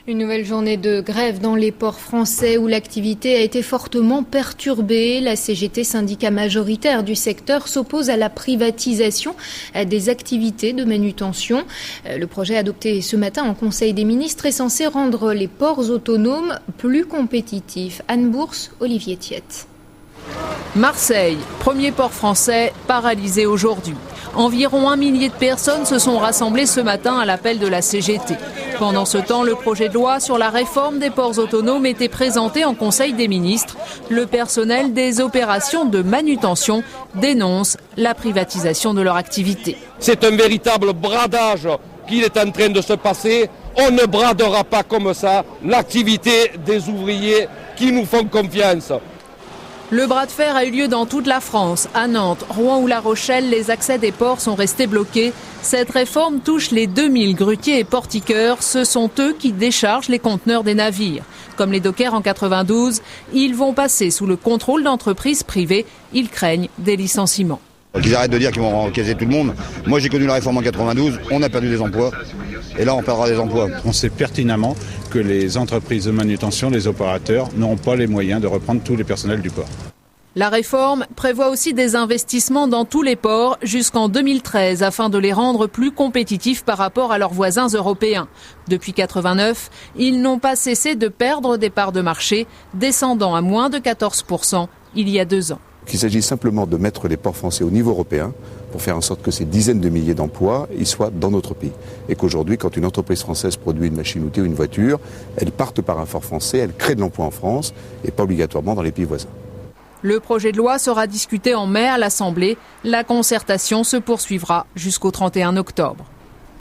Une nouvelle journée de grève dans les ports français où l'activité a été fortement perturbée. La CGT, syndicat majoritaire du secteur, s'oppose à la privatisation des activités de manutention. Le projet adopté ce matin en Conseil des ministres est censé rendre les ports autonomes plus compétitifs. Anne Bourse, Olivier Thiette. Marseille, premier port français, paralysé aujourd'hui. Environ 1 millier de personnes se sont rassemblées ce matin à l'appel de la CGT. Pendant ce temps, le projet de loi sur la réforme des ports autonomes était présenté en Conseil des ministres. Le personnel des opérations de manutention dénonce la privatisation de leur activité. C'est un véritable bradage qu'il est en train de se passer. On ne bradera pas comme ça l'activité des ouvriers qui nous font confiance. Le bras de fer a eu lieu dans toute la France. À Nantes, Rouen ou La Rochelle, les accès des ports sont restés bloqués. Cette réforme touche les 2000 grutiers et portiqueurs. Ce sont eux qui déchargent les conteneurs des navires. Comme les dockers en 92, ils vont passer sous le contrôle d'entreprises privées. Ils craignent des licenciements. Qu'ils arrêtent de dire qu'ils vont encaisser tout le monde. Moi j'ai connu la réforme en 92, on a perdu des emplois. Et là on perdra des emplois. On sait pertinemment que les entreprises de manutention, les opérateurs, n'auront pas les moyens de reprendre tous les personnels du port. La réforme prévoit aussi des investissements dans tous les ports jusqu'en 2013 afin de les rendre plus compétitifs par rapport à leurs voisins européens. Depuis 1989, ils n'ont pas cessé de perdre des parts de marché, descendant à moins de 14% il y a 2 ans. Il s'agit simplement de mettre les ports français au niveau européen pour faire en sorte que ces dizaines de milliers d'emplois ils soient dans notre pays. Et qu'aujourd'hui, quand une entreprise française produit une machine-outil ou une voiture, elle parte par un port français, elle crée de l'emploi en France et pas obligatoirement dans les pays voisins. Le projet de loi sera discuté en mai à l'Assemblée. La concertation se poursuivra jusqu'au 31 octobre.